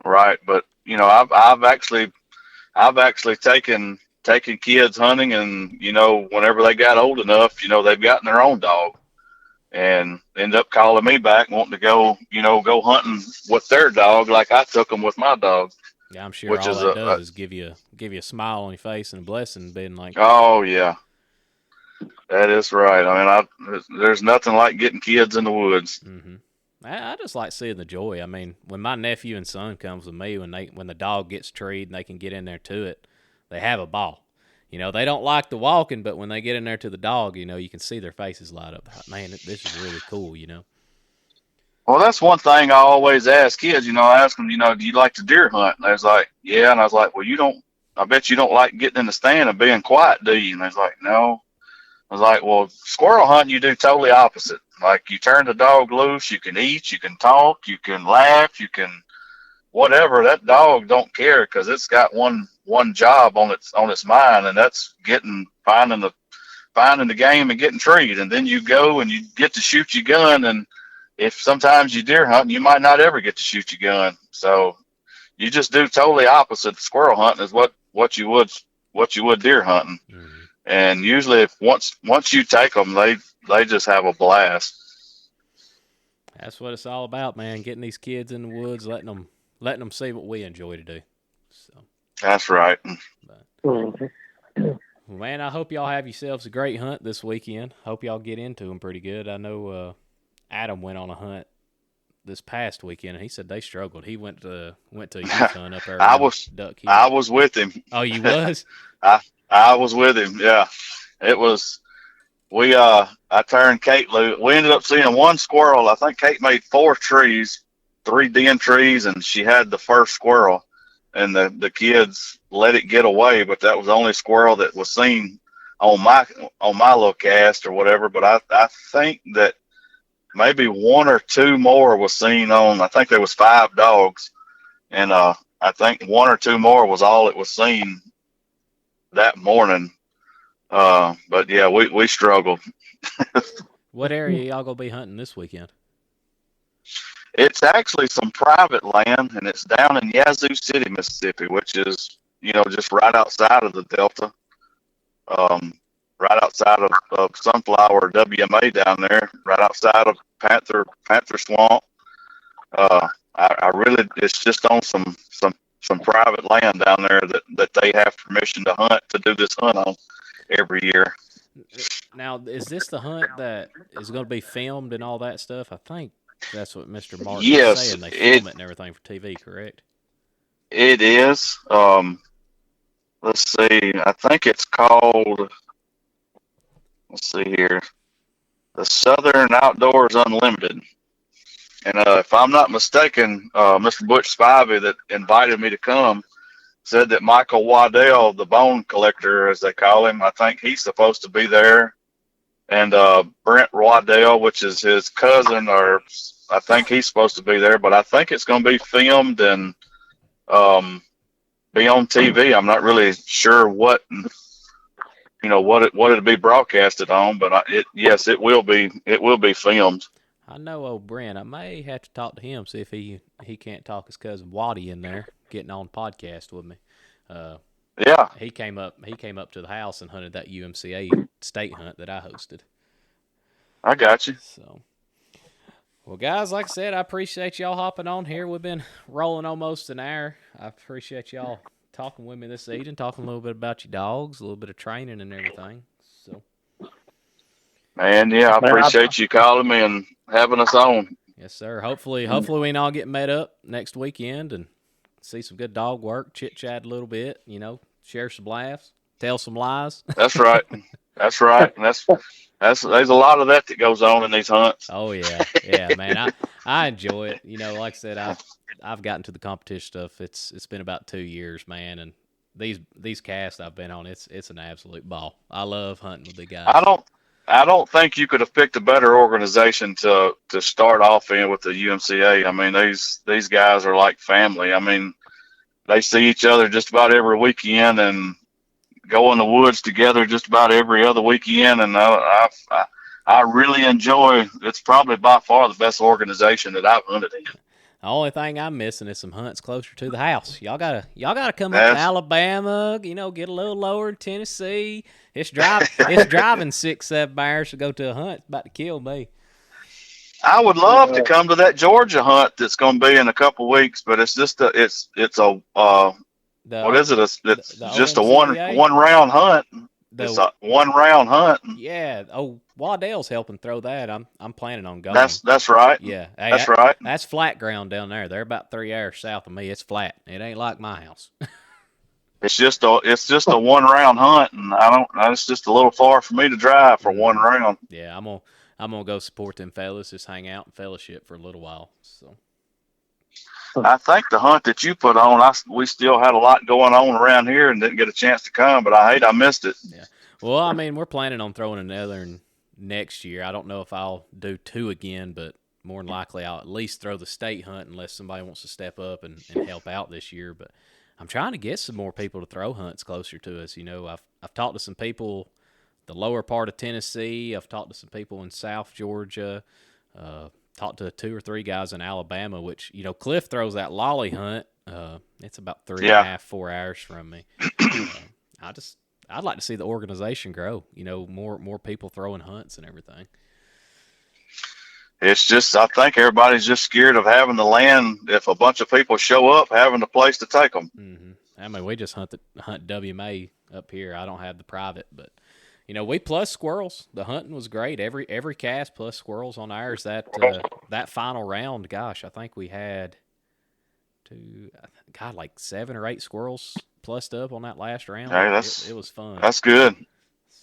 right, but I've actually taken kids hunting, and whenever they got old enough, they've gotten their own dog and end up calling me back wanting to go hunting with their dog like I took them with my dog, Yeah, I'm sure which all is that does is give you a smile on your face and a blessing, being like, oh yeah, that is right. I mean, there's nothing like getting kids in the woods. mm-hmm. I just like seeing the joy. I mean, when my nephew and son comes with me, when the dog gets treed and they can get in there to it, they have a ball. They don't like the walking, but when they get in there to the dog, you can see their faces light up. Man, this is really cool. Well, that's one thing I always ask kids. I ask them, do you like to deer hunt? And they was like, yeah. And I was like, well, you don't. I bet you don't like getting in the stand and being quiet, do you? And they was like, no. I was like, well, squirrel hunting, you do totally opposite. Like, you turn the dog loose, you can eat, you can talk, you can laugh, you can whatever. That dog don't care because it's got one job on its mind, and that's finding the game and getting treed. And then you go and you get to shoot your gun. And if sometimes you deer hunt, you might not ever get to shoot your gun. So you just do totally opposite. Squirrel hunting is what you would deer hunting. Mm-hmm. And usually, if once you take them, they just have a blast. That's what it's all about, man. Getting these kids in the woods, letting them see what we enjoy to do. So That's right. well, man, I hope y'all have yourselves a great hunt this weekend. Hope y'all get into them pretty good. I know Adam went on a hunt this past weekend, and he said they struggled. He went to a youth hunt up there. I was with him. Oh, you was? I was with him. Yeah, it was. I turned Kate loose. We ended up seeing one squirrel. I think Kate made 4 trees, 3 den trees, and she had the first squirrel. And the kids let it get away, but that was the only squirrel that was seen on my little cast or whatever. But I think that maybe 1 or 2 more was seen on. I think there was 5 dogs, and I think 1 or 2 more was all it was seen that morning. But yeah, we struggled. What area y'all gonna be hunting this weekend? It's actually some private land, and it's down in Yazoo City, Mississippi, which is just right outside of the Delta, right outside of Sunflower WMA down there, right outside of Panther Swamp. I really, it's just on some private land down there that they have permission to do this hunt on every year. Now, is this the hunt that is going to be filmed and all that stuff? I think that's what Mr. Martin was saying. They film it and everything for TV, correct? It is. Let's see. I think it's called. Let's see here. The Southern Outdoors Unlimited. And if I'm not mistaken, Mr. Butch Spivey that invited me to come said that Michael Waddell, the bone collector, as they call him, I think he's supposed to be there. And Brent Waddell, which is his cousin, or I think he's supposed to be there. But I think it's going to be filmed and be on TV. I'm not really sure what it'll be broadcasted on, but yes, it will be filmed. I know old Brent. I may have to talk to him, see if he can't talk his cousin Waddy in there, getting on podcast with me. Yeah, he came up to the house and hunted that UMCA state hunt that I hosted. I got you. So, well, guys, like I said, I appreciate y'all hopping on here. We've been rolling almost an hour. I appreciate y'all talking with me this evening, talking a little bit about your dogs, a little bit of training and everything. So, man, yeah, I appreciate you calling me and having us on. Yes, sir. Hopefully we can all get met up next weekend and see some good dog work, chit-chat a little bit, share some laughs, tell some lies. That's right. That's right. There's a lot of that goes on in these hunts. Oh, yeah. Yeah, man. I enjoy it. Like I said, I've gotten to the competition stuff. It's been about 2 years, man, and these casts I've been on, it's an absolute ball. I love hunting with the guys. I don't think you could have picked a better organization to start off in with the UMCA. I mean, these guys are like family. I mean, they see each other just about every weekend and go in the woods together just about every other weekend. And I really enjoy. It's probably by far the best organization that I've hunted in. The only thing I'm missing is some hunts closer to the house. Y'all gotta come up to Alabama. Get a little lower in Tennessee. It's driving 6-7 hours to go to a hunt. It's about to kill me. I would love to come to that Georgia hunt that's going to be in a couple weeks, but it's just what is it? It's just a one round hunt. It's a 1 round hunt. Yeah. Oh, Waddell's helping throw that. I'm planning on going. That's right. Yeah. Hey, that's right. That's flat ground down there. They're about 3 hours south of me. It's flat. It ain't like my house. It's just a 1 round hunt, and it's just a little far for me to drive for 1 round. Yeah, I'm gonna go support them fellas, just hang out and fellowship for a little while. So I think the hunt that you put on, we still had a lot going on around here and didn't get a chance to come, but I missed it. Yeah. Well, I mean, we're planning on throwing another next year. I don't know if I'll do 2 again, but more than likely I'll at least throw the state hunt unless somebody wants to step up and help out this year. But I'm trying to get some more people to throw hunts closer to us. I've talked to some people the lower part of Tennessee. I've talked to some people in South Georgia. Talked to 2 or 3 guys in Alabama, which, Cliff throws that lolly hunt. It's about 3.5, 4 hours from me. I'd like to see the organization grow, more people throwing hunts and everything. It's just, I think everybody's just scared of having the land. If a bunch of people show up, having a place to take them. Mm-hmm. I mean, we just hunt WMA up here. I don't have the private, but we plus squirrels. The hunting was great. Every cast plus squirrels on ours. That final round, gosh, I think we had like 7 or 8 squirrels plussed up on that last round. Hey, it was fun. That's good.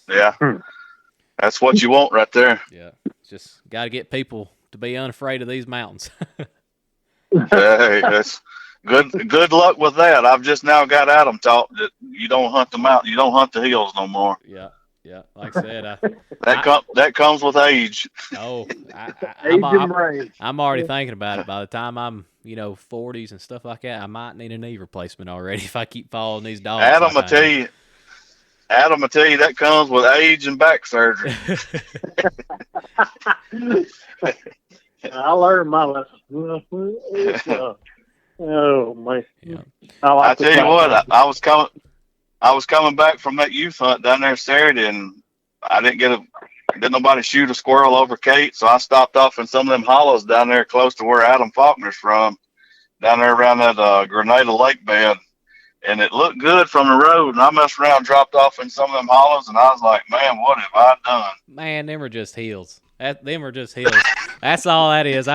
Yeah. That's what you want right there. Yeah. Just got to get people to be unafraid of these mountains. Hey, that's good luck with that. I've just now got Adam taught that you don't hunt the mountain, you don't hunt the hills no more. Yeah. Yeah, like I said, that comes with age. Oh, I'm already thinking about it. By the time I'm, 40s and stuff like that, I might need a knee replacement already if I keep following these dogs. Adam will tell you that comes with age and back surgery. I learned my lesson. Oh man! Yeah. I tell you what, I was coming back from that youth hunt down there Saturday, and I didn't nobody shoot a squirrel over Kate, so I stopped off in some of them hollows down there close to where Adam Faulkner's from, down there around that Grenada Lake bed, and it looked good from the road, and I messed around and dropped off in some of them hollows, and I was like, man, what have I done? Man, them are just hills. Them are just hills. That's all that is.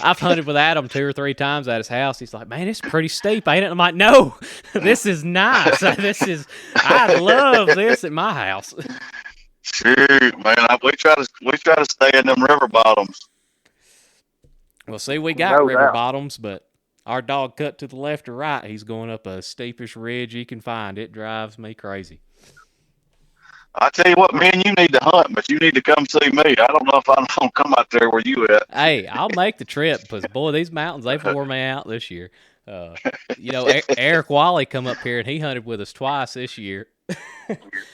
I've hunted with Adam 2 or 3 times at his house. He's like, man, it's pretty steep, ain't it? I'm like, no, this is nice. I love this at my house. Shoot, man, we try to stay in them river bottoms. Well, see, we got river bottoms, but our dog cut to the left or right. He's going up a steepest ridge you can find. It drives me crazy. I tell you what, me and you need to hunt, but you need to come see me. I don't know if I'm going to come out there where you at. Hey, I'll make the trip because, boy, these mountains, they've wore me out this year. Eric Wally come up here, and he hunted with us twice this year.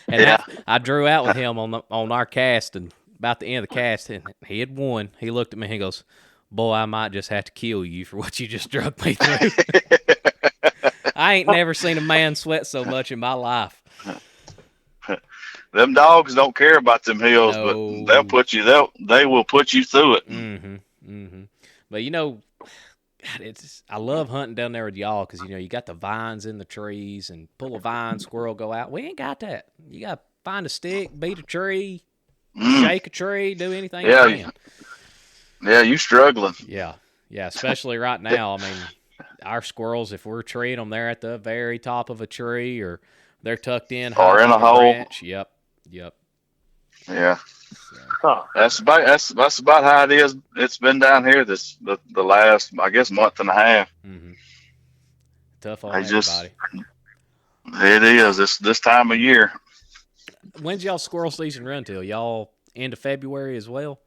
And I drew out with him on our cast, and about the end of the cast, and he had won. He looked at me and he goes, boy, I might just have to kill you for what you just drug me through. I ain't never seen a man sweat so much in my life. Them dogs don't care about them hills, No. but they will put you through it. Mm-hmm. Mm-hmm. But I love hunting down there with y'all because you got the vines in the trees and pull a vine, squirrel go out. We ain't got that. You got to find a stick, beat a tree, shake a tree, do anything you can. Yeah, you struggling. Yeah, especially right now. I mean, our squirrels, if we're treeing them, they're at the very top of a tree or they're tucked in or in a hole. Branch. Yep. Yeah. That's about how it is. It's been down here the last, I guess, month and a half. Mm-hmm. Tough on everybody. It is this time of year. When's y'all squirrel season run till? Y'all end of February as well?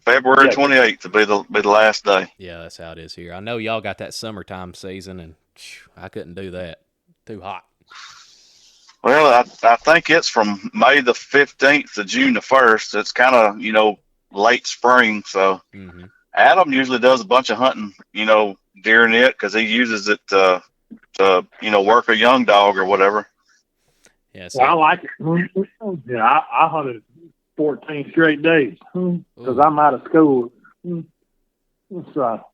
February Yeah. 28th to be the last day. Yeah, that's how it is here. I know y'all got that summertime season, and I couldn't do that. Too hot. Well, I think it's from May the 15th to June the 1st. It's kind of, late spring. So Mm-hmm. Adam usually does a bunch of hunting, during it because he uses it to work a young dog or whatever. Yeah, Well, I like it. Yeah, I hunted 14 straight days because I'm out of school. So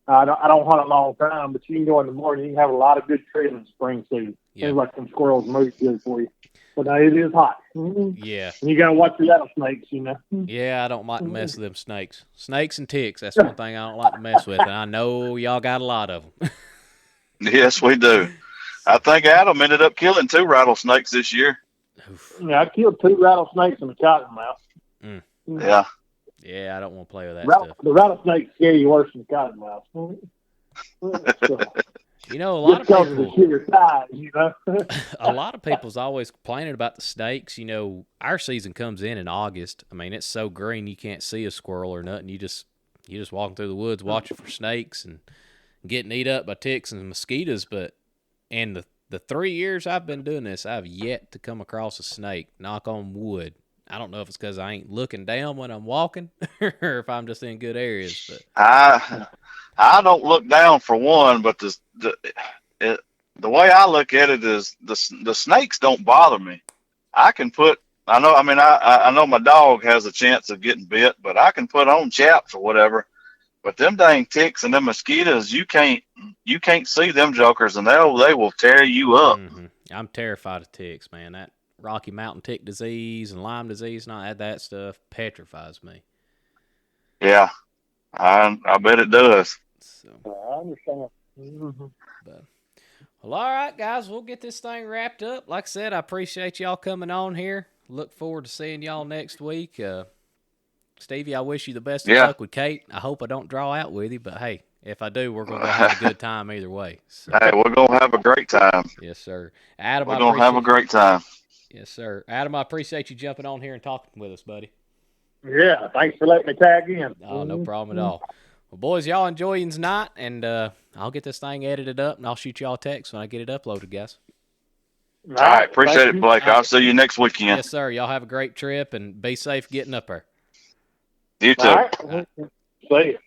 I don't hunt a long time, but you can go in the morning. You can have a lot of good trail in spring season. Yeah. Seems like some squirrels move good for you. But it is hot. Yeah. And you got to watch the rattlesnakes, Yeah, I don't like to mess with them snakes. Snakes and ticks, that's one thing I don't like to mess with, and I know y'all got a lot of them. Yes, we do. I think Adam ended up killing 2 rattlesnakes this year. Yeah, I killed 2 rattlesnakes and a cottonmouth. Yeah. Yeah, I don't want to play with that stuff. The rattlesnakes scare you worse than cottonmouth. A lot of people. A lot of people's always complaining about the snakes. Our season comes in August. I mean, it's so green you can't see a squirrel or nothing. You just walking through the woods watching for snakes and getting eat up by ticks and mosquitoes. But in the 3 years I've been doing this, I've yet to come across a snake. Knock on wood. I don't know if it's because I ain't looking down when I'm walking or if I'm just in good areas. But I don't look down for one, but the way I look at it is the snakes don't bother me. I know my dog has a chance of getting bit, but I can put on chaps or whatever. But them dang ticks and them mosquitoes, you can't see them jokers, and they will tear you up. Mm-hmm. I'm terrified of ticks, man. That Rocky Mountain tick disease and Lyme disease, and all that stuff petrifies me. Yeah, I bet it does. So, I understand. Mm-hmm. Well, all right, guys, we'll get this thing wrapped up. Like I said, I appreciate y'all coming on here. Look forward to seeing y'all next week. Stevie, I wish you the best of luck with Kate. I hope I don't draw out with you, but hey, if I do, we're going to have a good time either way. So. Hey, we're going to have a great time. Yes, sir. Adam, we're going to have a great time. Yes, sir. Adam, I appreciate you jumping on here and talking with us, buddy. Yeah, thanks for letting me tag in. Oh, no problem at all. Well, boys, y'all enjoy your night, and I'll get this thing edited up, and I'll shoot y'all a text when I get it uploaded, guys. All right. Appreciate it, Blake. I'll see you next weekend. Yes, sir. Y'all have a great trip, and be safe getting up there. You too. All right. See you.